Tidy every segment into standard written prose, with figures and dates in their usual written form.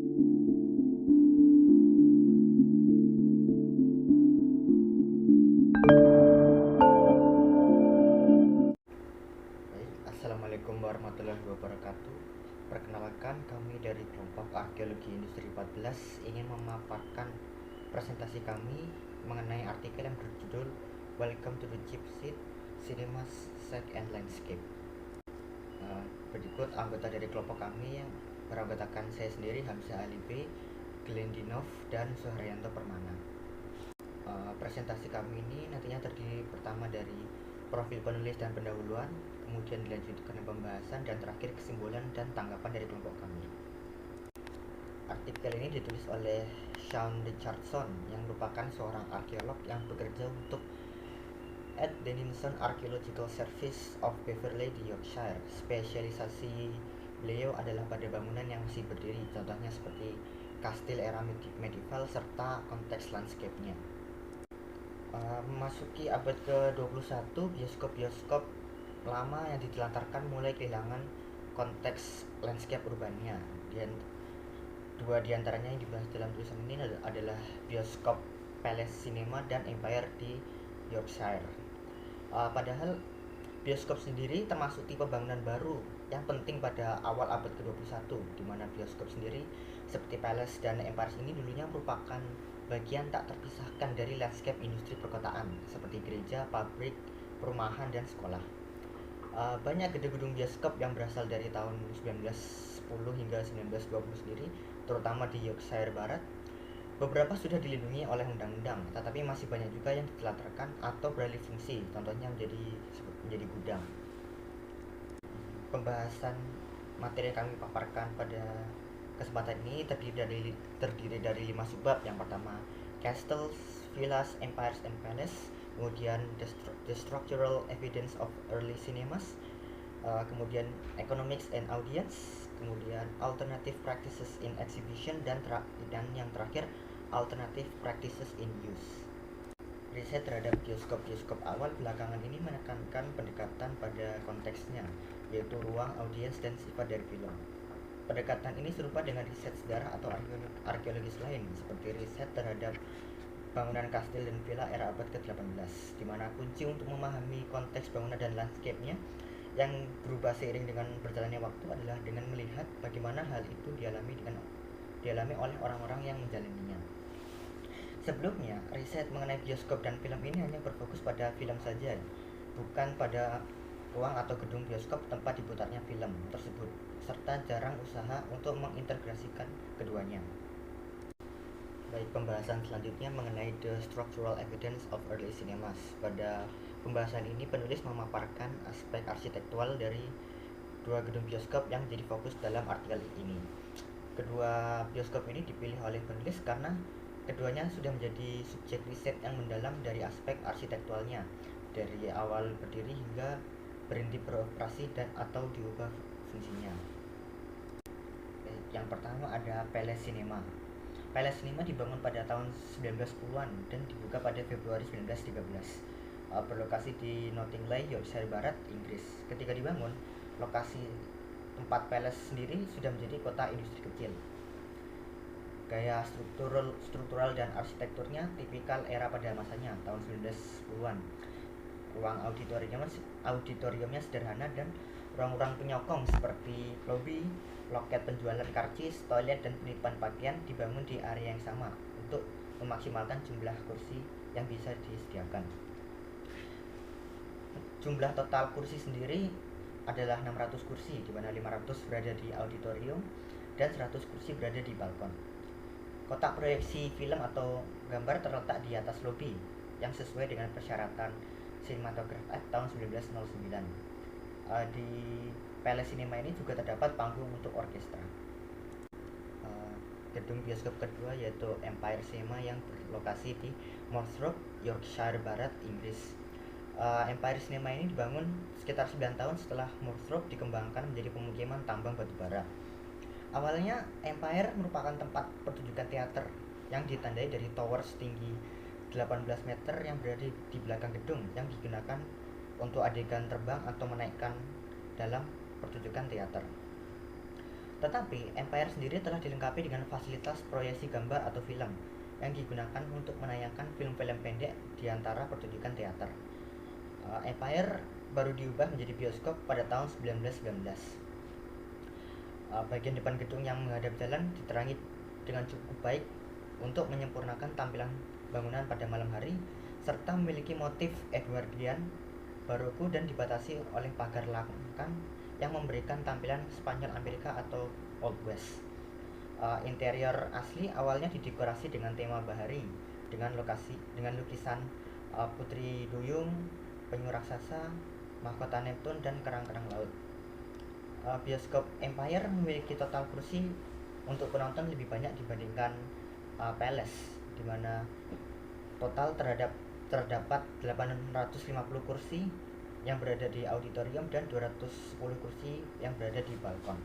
Baik, Assalamualaikum warahmatullahi wabarakatuh. Perkenalkan, kami dari kelompok Arkeologi Industri 14 ingin memaparkan presentasi kami mengenai artikel yang berjudul Welcome to the Gypsy Cinemas Set and Landscape. Berikut anggota dari kelompok kami yang beranggotakan saya sendiri, Hamzah Ali B, Glendinov, dan Suharyanto Permana. Presentasi kami ini nantinya terdiri pertama dari profil penulis dan pendahuluan, kemudian dilanjutkan pembahasan, dan terakhir kesimpulan dan tanggapan dari kelompok kami. Artikel ini ditulis oleh Sean Richardson yang merupakan seorang arkeolog yang bekerja untuk Ed Denison Archaeological Service of Beverley di Yorkshire. Spesialisasi beliau adalah pada bangunan yang masih berdiri, contohnya seperti kastil era medieval serta konteks landscape-nya. Memasuki abad ke-21, bioskop-bioskop lama yang ditelantarkan mulai kehilangan konteks landscape urbannya. Dan dua diantaranya yang dibahas dalam tulisan ini adalah bioskop Palace Cinema dan Empire di Yorkshire. Padahal bioskop sendiri termasuk tipe bangunan baru yang penting pada awal abad ke-21, di mana bioskop sendiri seperti Palace dan Empire ini dulunya merupakan bagian tak terpisahkan dari landscape industri perkotaan seperti gereja, pabrik, perumahan, dan sekolah. Banyak gedung-gedung bioskop yang berasal dari tahun 1910 hingga 1920 sendiri, terutama di Yorkshire Barat. Beberapa sudah dilindungi oleh undang-undang, tetapi masih banyak juga yang ditelantarkan atau beralih fungsi, contohnya menjadi gudang. Pembahasan materi yang kami paparkan pada kesempatan ini terdiri dari 5 subbab. Yang pertama, castles, villas, empires, and palace. Kemudian the structural evidence of early cinemas. Kemudian economics and audience. Kemudian alternative practices in exhibition, dan yang terakhir alternative practices in use. Riset terhadap bioskop-bioskop awal belakangan ini menekankan pendekatan pada konteksnya, yaitu ruang, audiens, dan sifat dari film. Pendekatan ini serupa dengan riset sejarah atau arkeologis lain, seperti riset terhadap bangunan kastil dan villa era abad ke-18, di mana kunci untuk memahami konteks bangunan dan landscape-nya yang berubah seiring dengan berjalannya waktu adalah dengan melihat bagaimana hal itu dialami oleh orang-orang yang menjalaninya. Sebelumnya, riset mengenai bioskop dan film ini hanya berfokus pada film saja, bukan pada ruang atau gedung bioskop tempat diputarnya film tersebut, serta jarang usaha untuk mengintegrasikan keduanya. Baik, pembahasan selanjutnya mengenai the structural evidence of early cinemas. Pada pembahasan ini penulis memaparkan aspek arsitektural dari dua gedung bioskop yang menjadi fokus dalam artikel ini. Kedua bioskop ini dipilih oleh penulis karena keduanya sudah menjadi subjek riset yang mendalam dari aspek arsitektualnya, dari awal berdiri hingga berhenti beroperasi dan atau diubah fungsinya. Yang pertama ada Palace Cinema. Palace Cinema dibangun pada tahun 1910-an dan dibuka pada Februari 1913. Berlokasi di Nottingham, Yorkshire Barat, Inggris. Ketika dibangun, lokasi tempat Palace sendiri sudah menjadi kota industri kecil. Gaya struktural dan arsitekturnya tipikal era pada masanya, tahun 1910-an. Ruang auditoriumnya sederhana dan ruang-ruang penyokong seperti lobby, loket penjualan karcis, toilet, dan penitipan pakaian dibangun di area yang sama untuk memaksimalkan jumlah kursi yang bisa disediakan. Jumlah total kursi sendiri adalah 600 kursi, di mana 500 berada di auditorium dan 100 kursi berada di balkon. Kotak proyeksi film atau gambar terletak di atas lobi yang sesuai dengan persyaratan Cinematograph Act tahun 1909. Di Palace Cinema ini juga terdapat panggung untuk orkestra. Gedung bioskop kedua yaitu Empire Cinema yang berlokasi di Moorthorpe, Yorkshire Barat, Inggris. Empire Cinema ini dibangun sekitar 9 tahun setelah Moorthorpe dikembangkan menjadi pemukiman tambang batubara. Awalnya Empire merupakan tempat pertunjukan teater yang ditandai dari tower setinggi 18 meter yang berada di belakang gedung yang digunakan untuk adegan terbang atau menaikkan dalam pertunjukan teater. Tetapi Empire sendiri telah dilengkapi dengan fasilitas proyeksi gambar atau film yang digunakan untuk menayangkan film-film pendek di antara pertunjukan teater. Empire baru diubah menjadi bioskop pada tahun 1919. Bagian depan gedung yang menghadap jalan diterangi dengan cukup baik untuk menyempurnakan tampilan bangunan pada malam hari, serta memiliki motif Edwardian baroko dan dibatasi oleh pagar langkan yang memberikan tampilan Spanyol Amerika atau Old West. Interior asli awalnya didekorasi dengan tema bahari dengan lukisan putri duyung, penyu raksasa, mahkota Neptune dan kerang-kerang laut. Bioskop Empire memiliki total kursi untuk penonton lebih banyak dibandingkan Palace, di mana total terdapat 850 kursi yang berada di auditorium dan 210 kursi yang berada di balkon.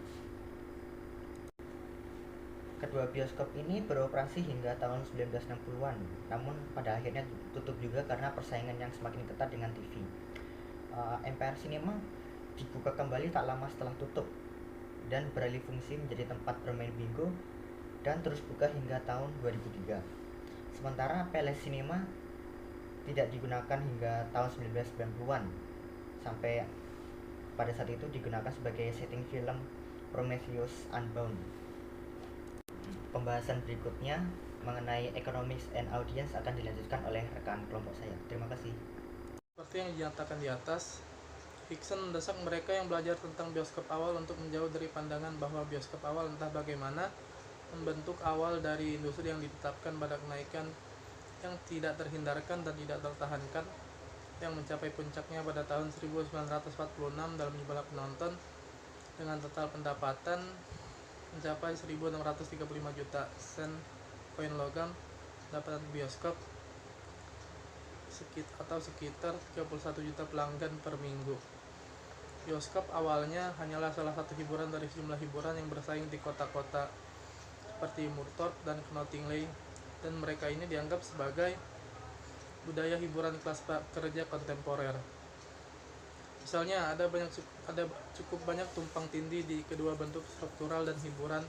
Kedua bioskop ini beroperasi hingga tahun 1960-an, namun pada akhirnya tutup juga karena persaingan yang semakin ketat dengan TV. Empire Cinema dibuka kembali tak lama setelah tutup dan beralih fungsi menjadi tempat bermain bingo dan terus buka hingga tahun 2003. Sementara Palace Cinema tidak digunakan hingga tahun 1990-an sampai pada saat itu digunakan sebagai setting film Prometheus Unbound. Pembahasan berikutnya mengenai economics and audience akan dilanjutkan oleh rekan kelompok saya. Terima kasih. Seperti yang dinyatakan di atas, Hickson mendesak mereka yang belajar tentang bioskop awal untuk menjauh dari pandangan bahwa bioskop awal entah bagaimana membentuk awal dari industri yang ditetapkan pada kenaikan yang tidak terhindarkan dan tidak tertahankan yang mencapai puncaknya pada tahun 1946 dalam jumlah penonton dengan total pendapatan mencapai 1.635 juta sen koin logam pendapatan bioskop atau sekitar 31 juta pelanggan per minggu. Bioskop awalnya hanyalah salah satu hiburan dari sejumlah hiburan yang bersaing di kota-kota seperti Murthorpe dan Knottingley, dan mereka ini dianggap sebagai budaya hiburan kelas pekerja kontemporer. Misalnya ada cukup banyak tumpang tindih di kedua bentuk struktural dan hiburan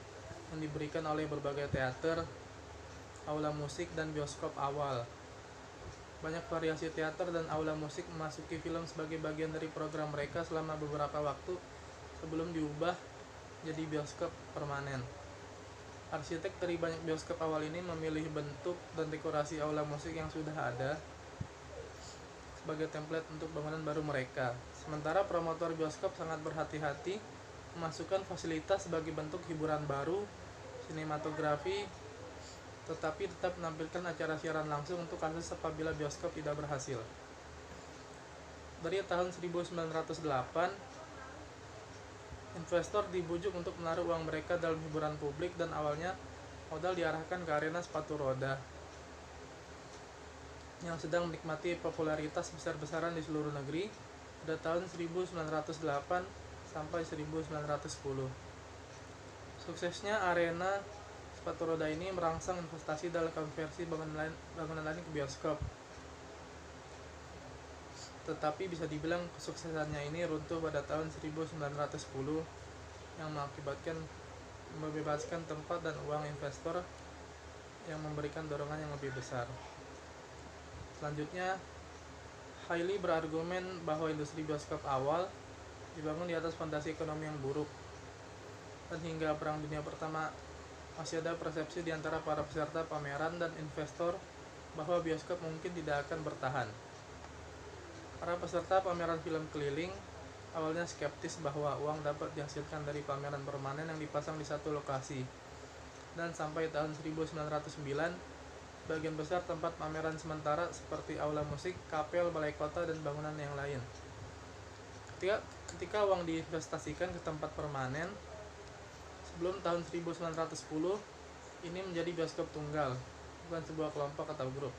yang diberikan oleh berbagai teater, aula musik, dan bioskop awal. Banyak variasi teater dan aula musik memasuki film sebagai bagian dari program mereka selama beberapa waktu sebelum diubah jadi bioskop permanen. Arsitek dari banyak bioskop awal ini memilih bentuk dan dekorasi aula musik yang sudah ada sebagai template untuk bangunan baru mereka. Sementara promotor bioskop sangat berhati-hati memasukkan fasilitas sebagai bentuk hiburan baru, sinematografi, tetapi tetap menampilkan acara siaran langsung untuk kasus apabila bioskop tidak berhasil. Dari tahun 1908, investor dibujuk untuk menaruh uang mereka dalam hiburan publik dan awalnya modal diarahkan ke arena sepatu roda yang sedang menikmati popularitas besar-besaran di seluruh negeri pada tahun 1908 sampai 1910. Suksesnya arena sepatu roda ini merangsang investasi dalam konversi bangunan lain ke bioskop. Tetapi bisa dibilang kesuksesannya ini runtuh pada tahun 1910 yang mengakibatkan membebaskan tempat dan uang investor yang memberikan dorongan yang lebih besar. Selanjutnya, Hailey berargumen bahwa industri bioskop awal dibangun di atas fondasi ekonomi yang buruk, dan hingga Perang Dunia Pertama masih ada persepsi di antara para peserta pameran dan investor bahwa bioskop mungkin tidak akan bertahan. Para peserta pameran film keliling awalnya skeptis bahwa uang dapat dihasilkan dari pameran permanen yang dipasang di satu lokasi, dan sampai tahun 1909 bagian besar tempat pameran sementara seperti aula musik, kapel, balai kota, dan bangunan yang lain. Ketika uang diinvestasikan ke tempat permanen sebelum tahun 1910, ini menjadi bioskop tunggal, bukan sebuah kelompok atau grup.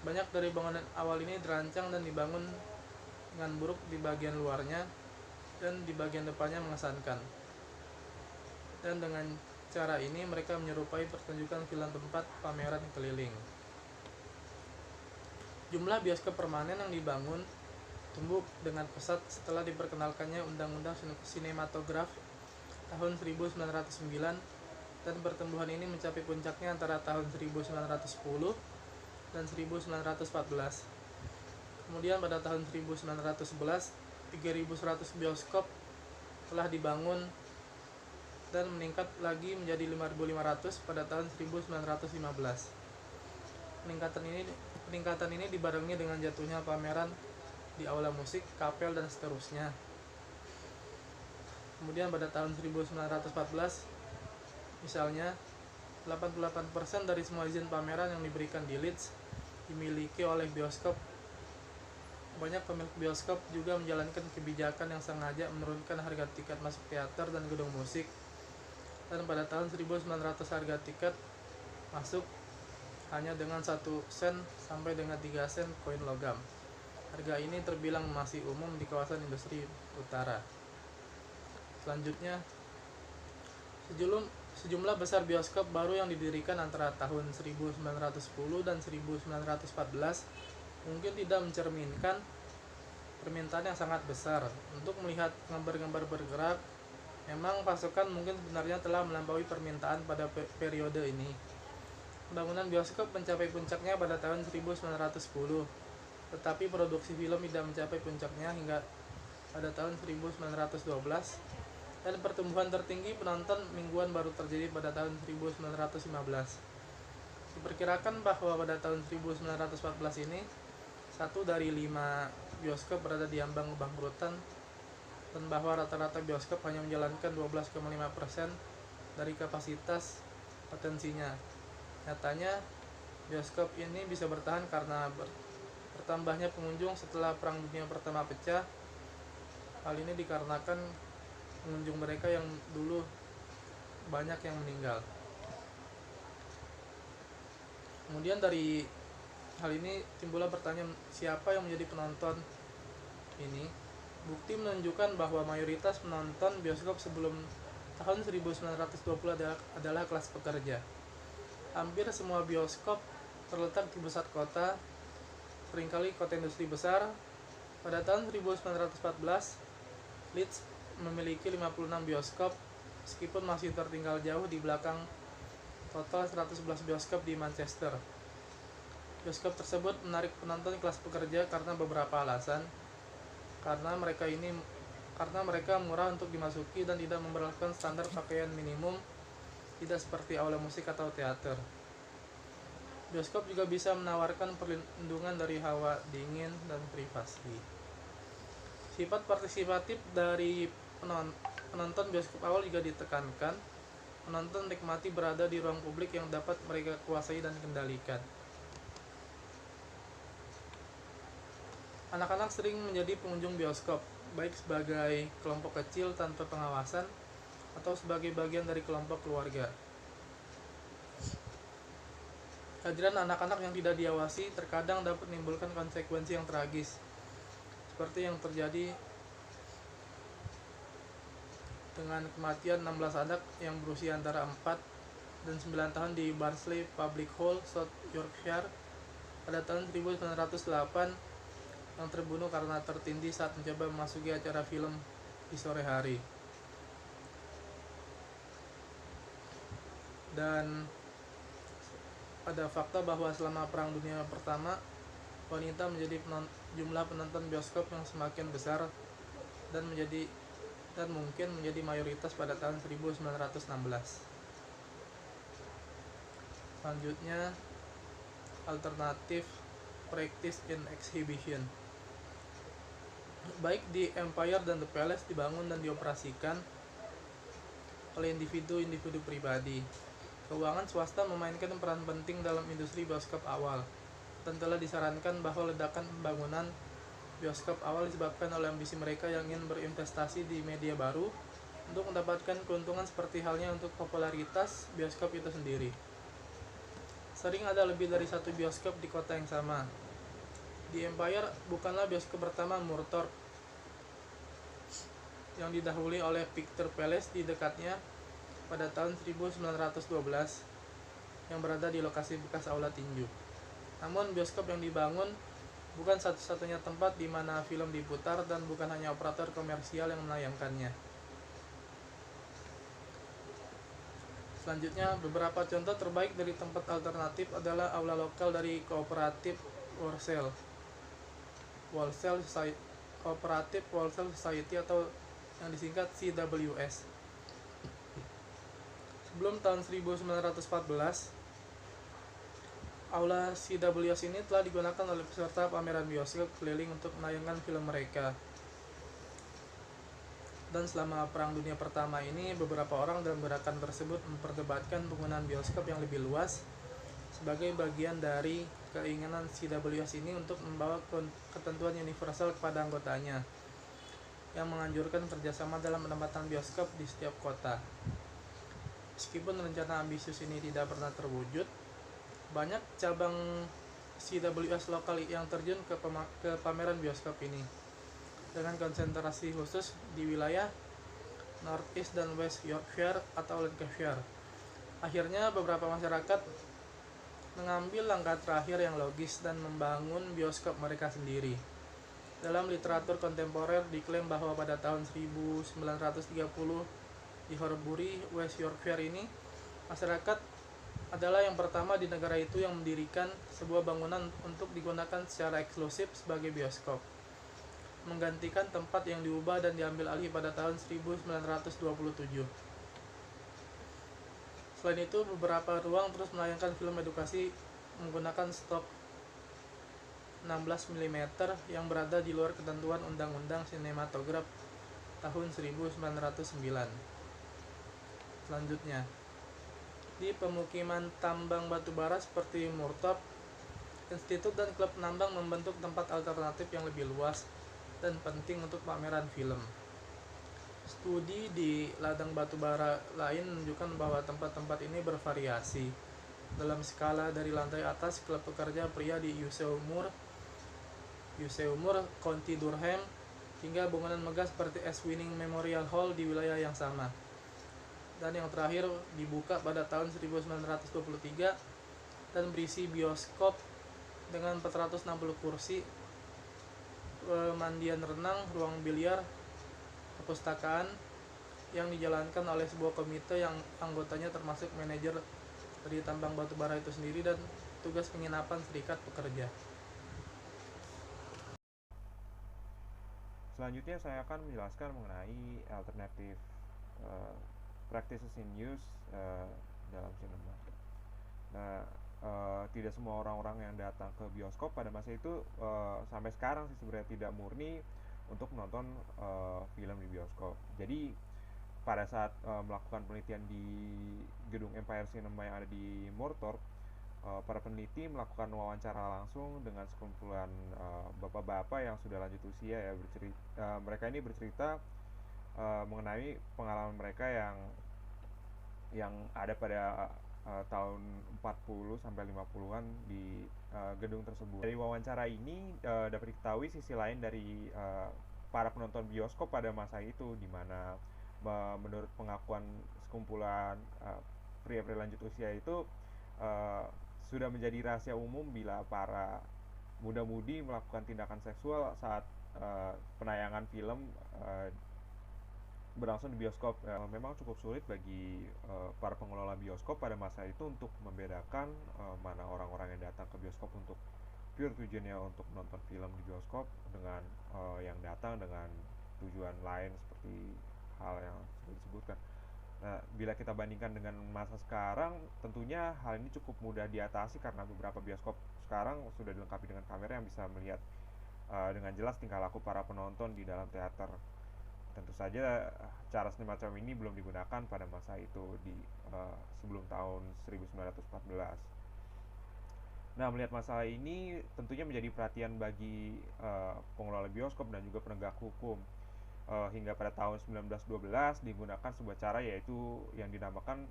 Banyak dari bangunan awal ini dirancang dan dibangun dengan buruk di bagian luarnya, dan di bagian depannya mengesankan. Dan dengan cara ini mereka menyerupai pertunjukan film tempat pameran keliling. Jumlah bioskop permanen yang dibangun tumbuh dengan pesat setelah diperkenalkannya Undang-Undang Sinematograf tahun 1909 dan pertumbuhan ini mencapai puncaknya antara tahun 1910 dan 1914. Kemudian pada tahun 1911, 3.100 bioskop telah dibangun dan meningkat lagi menjadi 5.500 pada tahun 1915. Peningkatan ini dibarengi dengan jatuhnya pameran di aula musik, kapel, dan seterusnya. Kemudian pada tahun 1914, misalnya, 88% dari semua izin pameran yang diberikan di Leeds dimiliki oleh bioskop. Banyak pemilik bioskop juga menjalankan kebijakan yang sengaja menurunkan harga tiket masuk teater dan gedung musik. Dan pada tahun 1900 harga tiket masuk hanya dengan 1 sen sampai dengan 3 sen koin logam. Harga ini terbilang masih umum di kawasan industri utara. Selanjutnya, sejumlah besar bioskop baru yang didirikan antara tahun 1910 dan 1914 mungkin tidak mencerminkan permintaan yang sangat besar. Untuk melihat gambar-gambar bergerak, memang pasokan mungkin sebenarnya telah melampaui permintaan pada periode ini. Pembangunan bioskop mencapai puncaknya pada tahun 1910, tetapi produksi film tidak mencapai puncaknya hingga pada tahun 1912, dan pertumbuhan tertinggi penonton mingguan baru terjadi pada tahun 1915. Diperkirakan bahwa pada tahun 1914 ini, 1 dari 5 bioskop berada di ambang kebangkrutan, dan bahwa rata-rata bioskop hanya menjalankan 12,5% dari kapasitas potensinya. Nyatanya, bioskop ini bisa bertahan karena bertambahnya pengunjung setelah Perang Dunia Pertama pecah. Hal ini dikarenakan pengunjung mereka yang dulu banyak yang meninggal. Kemudian dari hal ini timbullah pertanyaan, siapa yang menjadi penonton ini? Bukti menunjukkan bahwa mayoritas penonton bioskop sebelum tahun 1920 adalah kelas pekerja. Hampir semua bioskop terletak di pusat kota, seringkali kota industri besar. Pada tahun 1914, Leeds memiliki 56 bioskop, meskipun masih tertinggal jauh di belakang total 111 bioskop di Manchester. Bioskop tersebut menarik penonton kelas pekerja karena beberapa alasan. Karena mereka murah untuk dimasuki dan tidak memperlakukan standar pakaian minimum, tidak seperti aula musik atau teater. Bioskop juga bisa menawarkan perlindungan dari hawa dingin dan privasi. Sifat partisipatif dari penonton bioskop awal juga ditekankan. Penonton nikmati berada di ruang publik yang dapat mereka kuasai dan kendalikan. Anak-anak sering menjadi pengunjung bioskop, baik sebagai kelompok kecil tanpa pengawasan atau sebagai bagian dari kelompok keluarga. Kehadiran anak-anak yang tidak diawasi terkadang dapat menimbulkan konsekuensi yang tragis, seperti yang terjadi dengan kematian 16 anak yang berusia antara 4 dan 9 tahun di Barnsley Public Hall, South Yorkshire pada tahun 1908, yang terbunuh karena tertindih saat mencoba memasuki acara film di sore hari. Dan ada fakta bahwa selama Perang Dunia Pertama, wanita menjadi jumlah penonton bioskop yang semakin besar dan mungkin menjadi mayoritas pada tahun 1916. Selanjutnya, alternative practice in exhibition. Baik di Empire dan The Palace dibangun dan dioperasikan oleh individu-individu pribadi. Keuangan swasta memainkan peran penting dalam industri bioskop awal, dan telah disarankan bahwa ledakan pembangunan bioskop awal disebabkan oleh ambisi mereka yang ingin berinvestasi di media baru untuk mendapatkan keuntungan seperti halnya untuk popularitas bioskop itu sendiri. Sering ada lebih dari satu bioskop di kota yang sama. Di Empire bukanlah bioskop pertama Murthorpe, yang didahului oleh Picture Palace di dekatnya pada tahun 1912, yang berada di lokasi bekas aula tinju. Namun bioskop yang dibangun bukan satu-satunya tempat di mana film diputar dan bukan hanya operator komersial yang menayangkannya. Selanjutnya, beberapa contoh terbaik dari tempat alternatif adalah aula lokal dari Cooperative Wholesale Society, Cooperative Wholesale Society atau yang disingkat CWS. Sebelum tahun 1914, aula CWS ini telah digunakan oleh peserta pameran bioskop keliling untuk menayangkan film mereka. Dan selama Perang Dunia Pertama ini, beberapa orang dalam gerakan tersebut memperdebatkan penggunaan bioskop yang lebih luas sebagai bagian dari keinginan CWS ini untuk membawa ketentuan universal kepada anggotanya, yang menganjurkan kerjasama dalam penempatan bioskop di setiap kota. Meskipun rencana ambisius ini tidak pernah terwujud, banyak cabang CWS lokal yang terjun ke pameran bioskop ini dengan konsentrasi khusus di wilayah Northeast dan West Yorkshire atau Lancashire. Akhirnya beberapa masyarakat mengambil langkah terakhir yang logis dan membangun bioskop mereka sendiri. Dalam literatur kontemporer diklaim bahwa pada tahun 1930 di Horbury, West Yorkshire ini, masyarakat adalah yang pertama di negara itu yang mendirikan sebuah bangunan untuk digunakan secara eksklusif sebagai bioskop, menggantikan tempat yang diubah dan diambil alih pada tahun 1927. Selain itu, beberapa ruang terus menayangkan film edukasi menggunakan stok 16 mm yang berada di luar ketentuan Undang-Undang Sinematograf tahun 1909. Selanjutnya, di pemukiman tambang batubara seperti Murtop, institut dan klub penambang membentuk tempat alternatif yang lebih luas dan penting untuk pameran film. Studi di ladang batubara lain menunjukkan bahwa tempat-tempat ini bervariasi dalam skala dari lantai atas klub pekerja pria di Useumur, County Durham, hingga bangunan megah seperti Winning Memorial Hall di wilayah yang sama. Dan yang terakhir dibuka pada tahun 1923 dan berisi bioskop dengan 460 kursi, pemandian renang, ruang biliar, perpustakaan yang dijalankan oleh sebuah komite yang anggotanya termasuk manajer dari tambang batubara itu sendiri dan tugas penginapan serikat pekerja. Selanjutnya saya akan menjelaskan mengenai alternatif practices in use dalam sinema. Nah, tidak semua orang-orang yang datang ke bioskop pada masa itu sampai sekarang sih sebenarnya tidak murni untuk menonton film di bioskop. Jadi pada saat melakukan penelitian di gedung Empire Cinema yang ada di Moorthorpe, para peneliti melakukan wawancara langsung dengan sekumpulan bapak-bapak yang sudah lanjut usia ya. Mereka ini bercerita mengenai pengalaman mereka yang ada pada tahun 40 sampai 50-an di gedung tersebut. Dari wawancara ini dapat diketahui sisi lain dari para penonton bioskop pada masa itu, di mana menurut pengakuan sekumpulan pria-pria lanjut usia itu sudah menjadi rahasia umum bila para muda-mudi melakukan tindakan seksual saat penayangan film berlangsung di bioskop. Memang cukup sulit bagi para pengelola bioskop pada masa itu untuk membedakan mana orang-orang yang datang ke bioskop untuk pure tujuannya untuk menonton film di bioskop dengan yang datang dengan tujuan lain seperti hal yang sudah disebutkan. Nah, bila kita bandingkan dengan masa sekarang, tentunya hal ini cukup mudah diatasi karena beberapa bioskop sekarang sudah dilengkapi dengan kamera yang bisa melihat dengan jelas tingkah laku para penonton di dalam teater. Tentu saja cara semacam ini belum digunakan pada masa itu di sebelum tahun 1914. Nah, melihat masalah ini tentunya menjadi perhatian bagi pengelola bioskop dan juga penegak hukum. Hingga pada tahun 1912 digunakan sebuah cara yaitu yang dinamakan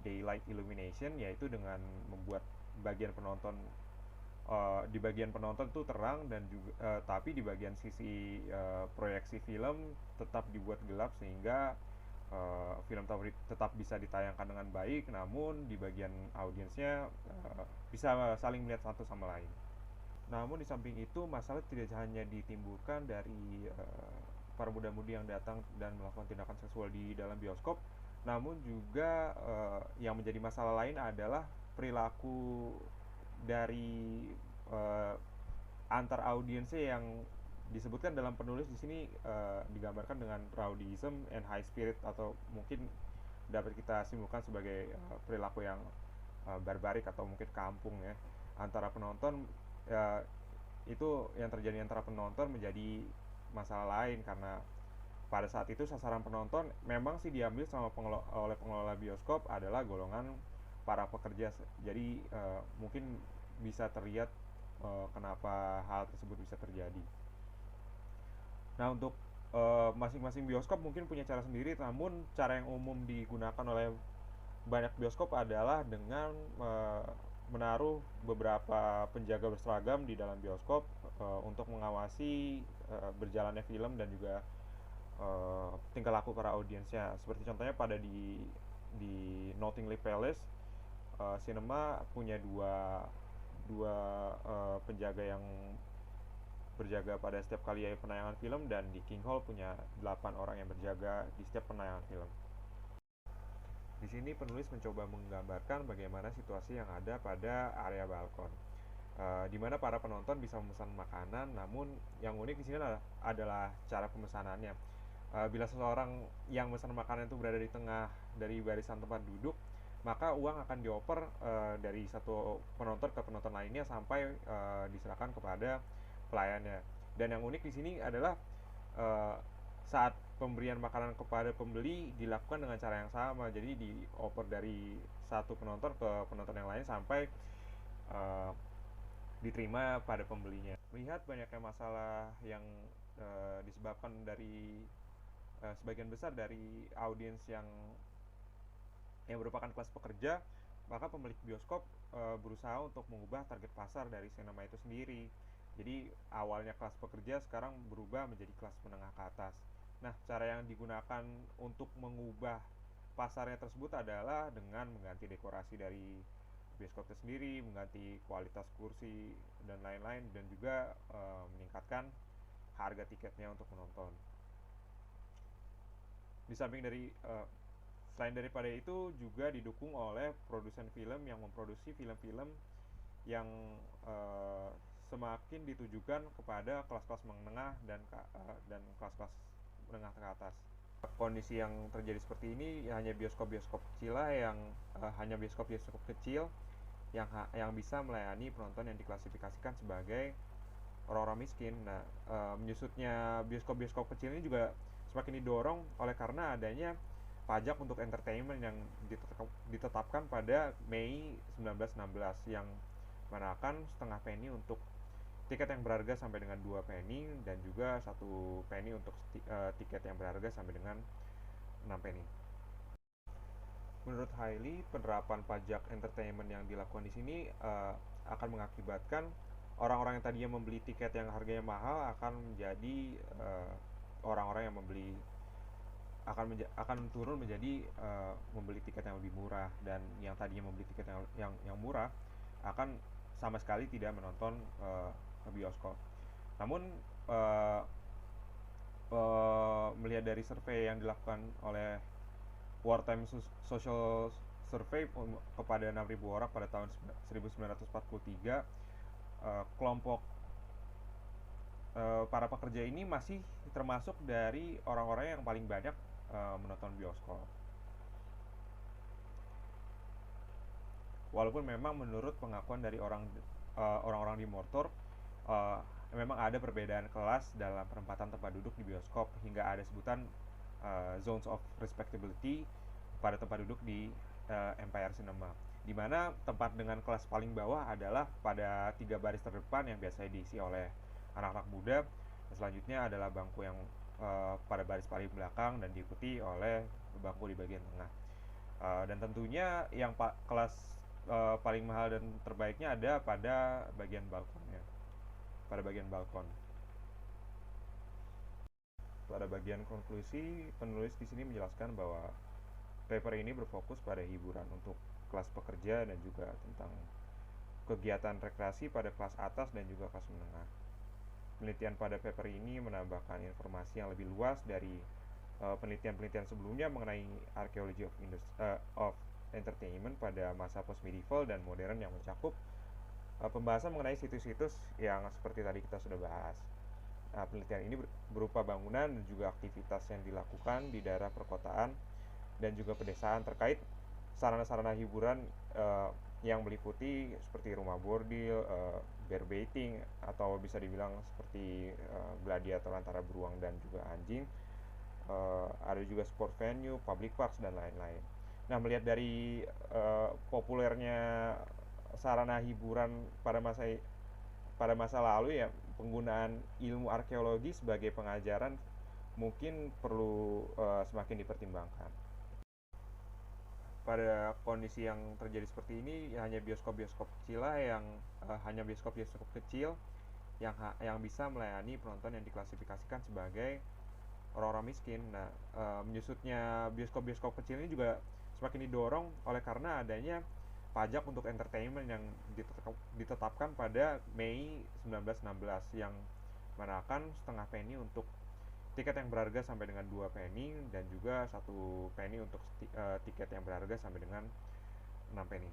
daylight illumination, yaitu dengan membuat bagian penonton di bagian penonton itu terang dan juga tapi di bagian sisi proyeksi film tetap dibuat gelap sehingga film tetap bisa ditayangkan dengan baik, namun di bagian audiensnya bisa saling melihat satu sama lain. Namun di samping itu masalah tidak hanya ditimbulkan dari para muda-mudi yang datang dan melakukan tindakan seksual di dalam bioskop, Namun juga yang menjadi masalah lain adalah perilaku dari eh, antar audiensnya yang disebutkan dalam penulis di sini digambarkan dengan rowdyism and high spirit, atau mungkin dapat kita simpulkan sebagai perilaku yang barbarik atau mungkin kampung ya antara penonton. uh, itu yang terjadi antara penonton menjadi masalah lain, karena pada saat itu sasaran penonton memang sih diambil oleh pengelola bioskop adalah golongan para pekerja. Jadi mungkin bisa terlihat kenapa hal tersebut bisa terjadi. Nah, untuk masing-masing bioskop mungkin punya cara sendiri, namun cara yang umum digunakan oleh banyak bioskop adalah dengan menaruh beberapa penjaga berseragam di dalam bioskop untuk mengawasi berjalannya film dan juga tingkah laku para audiensnya. Seperti contohnya di Notting Hill Palace, Cinema punya dua dua penjaga yang berjaga pada setiap kali penayangan film, dan di King Hall punya 8 orang yang berjaga di setiap penayangan film. Di sini penulis mencoba menggambarkan bagaimana situasi yang ada pada area balkon, di mana para penonton bisa memesan makanan. Namun yang unik di sini adalah cara pemesanannya. Bila seseorang yang memesan makanan itu berada di tengah dari barisan tempat duduk, maka uang akan dioper dari satu penonton ke penonton lainnya sampai diserahkan kepada pelayannya. Dan yang unik di sini adalah uh, saat pemberian makanan kepada pembeli dilakukan dengan cara yang sama. Jadi dioper dari satu penonton ke penonton yang lain sampai uh, diterima pada pembelinya. Melihat banyaknya masalah yang disebabkan dari sebagian besar dari audiens yang merupakan kelas pekerja, maka pemilik bioskop berusaha untuk mengubah target pasar dari sinema itu sendiri. Jadi awalnya kelas pekerja sekarang berubah menjadi kelas menengah ke atas. Nah, cara yang digunakan untuk mengubah pasarnya tersebut adalah dengan mengganti dekorasi dari bioskop itu sendiri, mengganti kualitas kursi dan lain-lain, dan juga meningkatkan harga tiketnya untuk menonton. Di samping dari selain daripada itu juga didukung oleh produsen film yang memproduksi film-film yang uh, semakin ditujukan kepada kelas-kelas menengah dan kelas-kelas menengah ke atas. Kondisi yang terjadi seperti ini hanya bioskop-bioskop kecil lah yang hanya bioskop-bioskop kecil yang bisa melayani penonton yang diklasifikasikan sebagai orang-orang miskin. Nah, menyusutnya bioskop-bioskop kecil ini juga semakin didorong oleh karena adanya pajak untuk entertainment yang ditetapkan pada Mei 1916, yang menaikkan setengah penny untuk tiket yang berharga sampai dengan 2 penny, dan juga 1 penny untuk tiket yang berharga sampai dengan 6 penny. Menurut Hailey, penerapan pajak entertainment yang dilakukan di sini akan mengakibatkan orang-orang yang tadinya membeli tiket yang harganya mahal akan menjadi orang-orang yang membeli akan turun menjadi membeli tiket yang lebih murah, dan yang tadinya membeli tiket yang murah akan sama sekali tidak menonton ke bioskop. Namun melihat dari survei yang dilakukan oleh Wartime Social Survey kepada 6.000 orang pada tahun 1943, kelompok para pekerja ini masih termasuk dari orang-orang yang paling banyak menonton bioskop. Walaupun memang menurut pengakuan dari orang-orang di Mortor, memang ada perbedaan kelas dalam penempatan tempat duduk di bioskop, hingga ada sebutan zones of respectability pada tempat duduk di Empire Cinema, di mana tempat dengan kelas paling bawah adalah pada 3 baris terdepan yang biasanya diisi oleh anak-anak muda. Selanjutnya adalah bangku yang pada baris paling belakang dan diikuti oleh bangku di bagian tengah. Dan tentunya yang kelas paling mahal dan terbaiknya ada pada bagian balkonnya, pada bagian balkon. Pada bagian konklusi, penulis di sini menjelaskan bahwa paper ini berfokus pada hiburan untuk kelas pekerja dan juga tentang kegiatan rekreasi pada kelas atas dan juga kelas menengah. Penelitian pada paper ini menambahkan informasi yang lebih luas dari penelitian-penelitian sebelumnya mengenai archaeology of entertainment pada masa post-medieval dan modern yang mencakup pembahasan mengenai situs-situs yang seperti tadi kita sudah bahas. Penelitian ini berupa bangunan dan juga aktivitas yang dilakukan di daerah perkotaan dan juga pedesaan terkait sarana-sarana hiburan yang meliputi seperti rumah bordil, bear baiting, atau bisa dibilang seperti gladiator antara beruang dan juga anjing. Ada juga sport venue, public parks, dan lain-lain. Nah, melihat dari populernya sarana hiburan pada masa lalu ya, penggunaan ilmu arkeologi sebagai pengajaran mungkin perlu semakin dipertimbangkan. Pada kondisi yang terjadi seperti ini, hanya bioskop-bioskop kecil lah yang bisa melayani penonton yang diklasifikasikan sebagai orang-orang miskin. Nah, menyusutnya bioskop-bioskop kecil ini juga semakin didorong oleh karena adanya pajak untuk entertainment yang ditetapkan pada Mei 1916 yang menaikkan setengah penny untuk tiket yang berharga sampai dengan 2 penny dan juga 1 penny untuk tiket yang berharga sampai dengan 6 penny.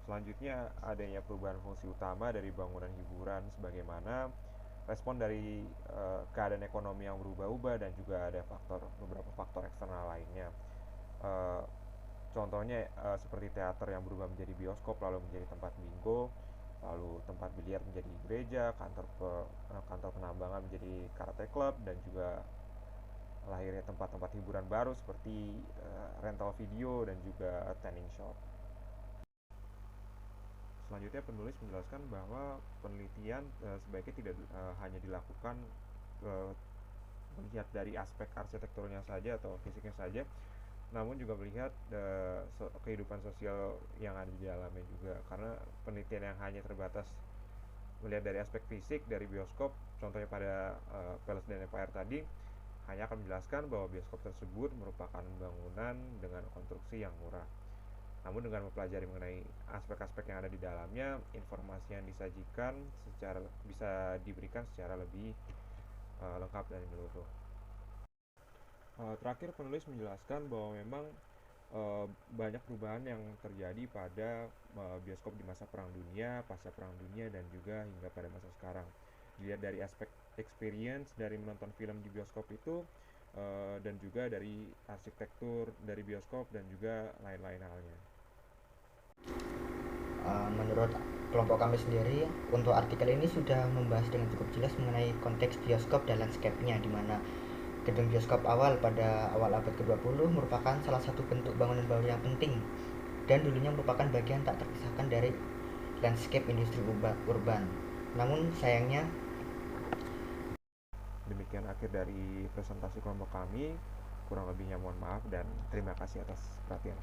Selanjutnya, adanya perubahan fungsi utama dari bangunan hiburan sebagaimana respon dari keadaan ekonomi yang berubah-ubah dan juga ada beberapa faktor eksternal lainnya. Contohnya seperti teater yang berubah menjadi bioskop, lalu menjadi tempat bingo, lalu tempat biliar menjadi gereja, kantor penambangan menjadi karate club, dan juga lahirnya tempat-tempat hiburan baru seperti rental video dan juga tanning shop. Selanjutnya, penulis menjelaskan bahwa penelitian sebaiknya tidak hanya dilakukan melihat dari aspek arsitekturnya saja atau fisiknya saja, namun juga melihat kehidupan sosial yang ada di dalamnya juga, karena penelitian yang hanya terbatas melihat dari aspek fisik dari bioskop, contohnya pada Palace dan Empire tadi, hanya akan menjelaskan bahwa bioskop tersebut merupakan bangunan dengan konstruksi yang murah. Namun dengan mempelajari mengenai aspek-aspek yang ada di dalamnya, informasi yang disajikan bisa diberikan secara lebih lengkap dan menyeluruh. Terakhir, penulis menjelaskan bahwa memang banyak perubahan yang terjadi pada bioskop di masa Perang Dunia, pasca Perang Dunia, dan juga hingga pada masa sekarang. Dilihat dari aspek experience dari menonton film di bioskop itu, dan juga dari arsitektur dari bioskop dan juga lain-lain halnya. Menurut kelompok kami sendiri, untuk artikel ini sudah membahas dengan cukup jelas mengenai konteks bioskop dan landscape-nya, di mana gedung bioskop awal pada awal abad ke-20 merupakan salah satu bentuk bangunan baru yang penting dan dulunya merupakan bagian tak terpisahkan dari landscape industri urban. Namun sayangnya, demikian akhir dari presentasi kelompok kami. Kurang lebihnya mohon maaf dan terima kasih atas perhatian.